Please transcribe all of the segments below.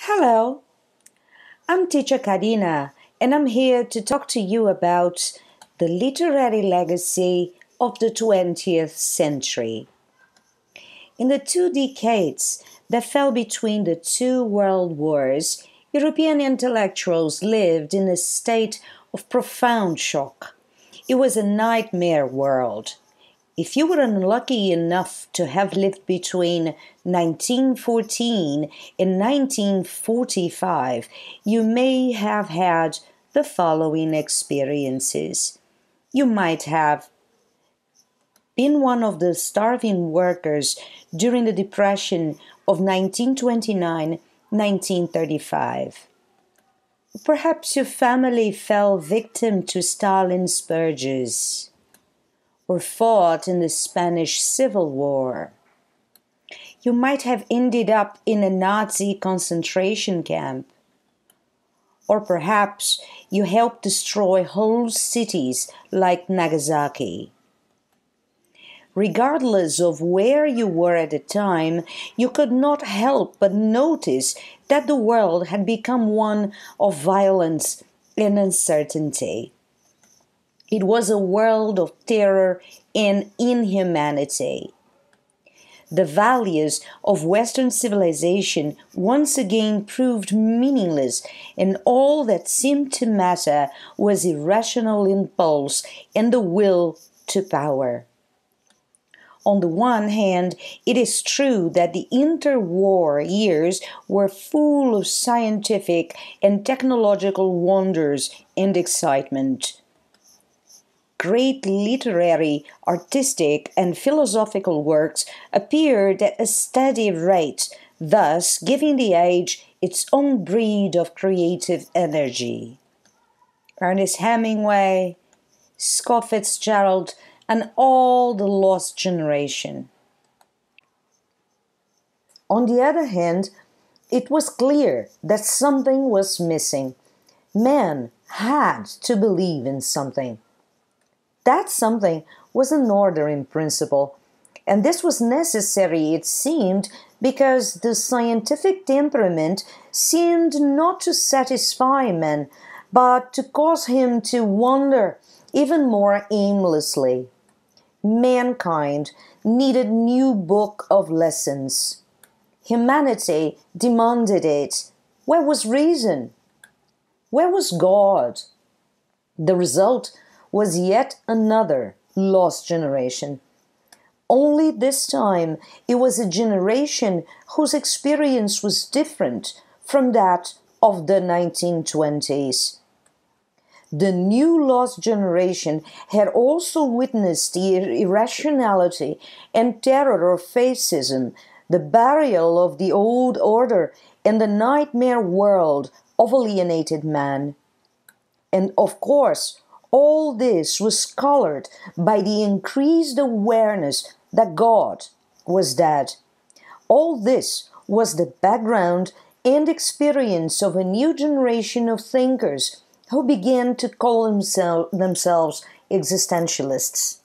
Hello, I'm teacher Karina, and I'm here to talk to you about the literary legacy of the 20th century. In the 2 decades that fell between the two world wars, European intellectuals lived in a state of profound shock. It was a nightmare world. If you were unlucky enough to have lived between 1914 and 1945, you may have had the following experiences. You might have been one of the starving workers during the Depression of 1929-1935. Perhaps your family fell victim to Stalin's purges or fought in the Spanish Civil War. You might have ended up in a Nazi concentration camp. Or perhaps you helped destroy whole cities like Nagasaki. Regardless of where you were at the time, you could not help but notice that the world had become one of violence and uncertainty. It was a world of terror and inhumanity. The values of Western civilization once again proved meaningless, and all that seemed to matter was irrational impulse and the will to power. On the one hand, it is true that the interwar years were full of scientific and technological wonders and excitement. Great literary, artistic, and philosophical works appeared at a steady rate, thus giving the age its own breed of creative energy. Ernest Hemingway, Scott Fitzgerald, and all the lost generation. On the other hand, it was clear that something was missing. Man had to believe in something. That something was an order in principle, and this was necessary, it seemed, because the scientific temperament seemed not to satisfy man, but to cause him to wander even more aimlessly. Mankind needed a new book of lessons. Humanity demanded it. Where was reason? Where was God? The result was yet another lost generation. Only this time it was a generation whose experience was different from that of the 1920s. The new lost generation had also witnessed the irrationality and terror of fascism, the burial of the old order, and the nightmare world of alienated man. And of course, all this was colored by the increased awareness that God was dead. All this was the background and experience of a new generation of thinkers who began to call themselves existentialists.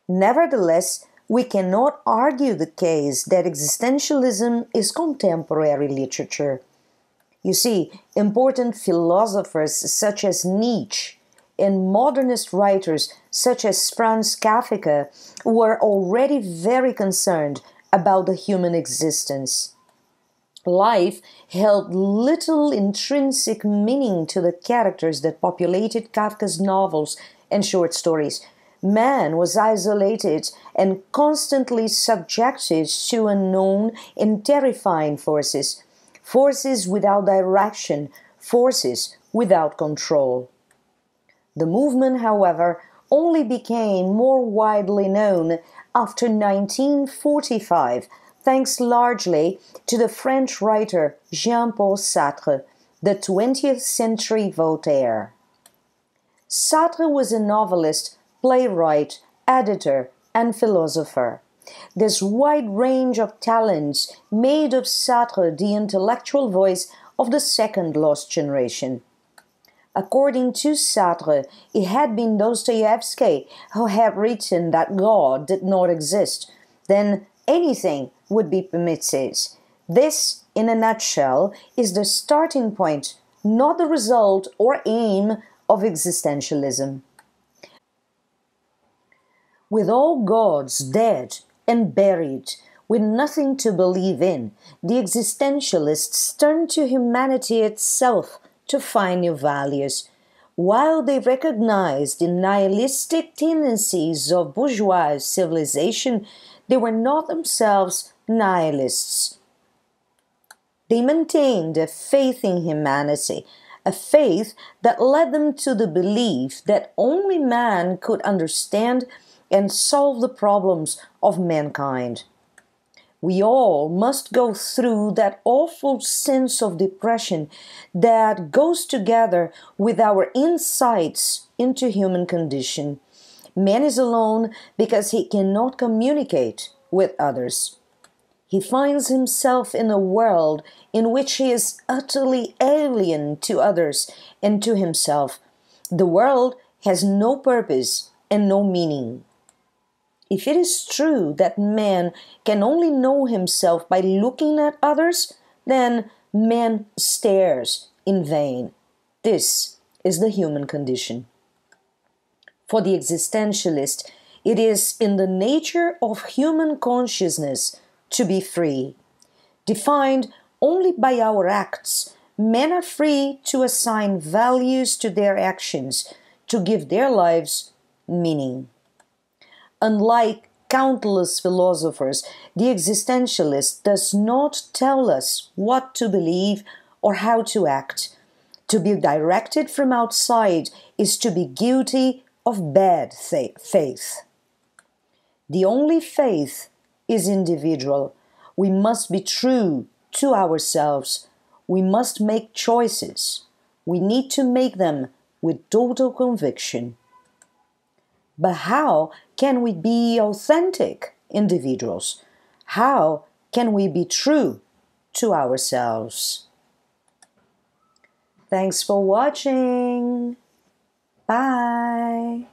Nevertheless, we cannot argue the case that existentialism is contemporary literature. You see, important philosophers such as Nietzsche and modernist writers such as Franz Kafka were already very concerned about the human existence. Life held little intrinsic meaning to the characters that populated Kafka's novels and short stories. Man was isolated and constantly subjected to unknown and terrifying forces. Forces without direction, forces without control. The movement, however, only became more widely known after 1945, thanks largely to the French writer Jean-Paul Sartre, the 20th century Voltaire. Sartre was a novelist, playwright, editor, and philosopher. This wide range of talents made of Sartre the intellectual voice of the second lost generation. According to Sartre, it had been Dostoevsky who had written that God did not exist. Then anything would be permitted. This in a nutshell, is the starting point, not the result or aim of existentialism. With all gods dead and buried, with nothing to believe in, the existentialists turn to humanity itself to find new values. While they recognize the nihilistic tendencies of bourgeois civilization, they were not themselves nihilists. They maintained a faith in humanity, a faith that led them to the belief that only man could understand and solve the problems of mankind. We all must go through that awful sense of depression that goes together with our insights into human condition. Man is alone because he cannot communicate with others. He finds himself in a world in which he is utterly alien to others and to himself. The world has no purpose and no meaning. If it is true that man can only know himself by looking at others, then man stares in vain. This is the human condition. For the existentialist, it is in the nature of human consciousness to be free. Defined only by our acts, men are free to assign values to their actions, to give their lives meaning. Unlike countless philosophers, the existentialist does not tell us what to believe or how to act. To be directed from outside is to be guilty of bad faith. The only faith is individual. We must be true to ourselves. We must make choices. We need to make them with total conviction. But how can we be authentic individuals? How can we be true to ourselves? Thanks for watching. Bye.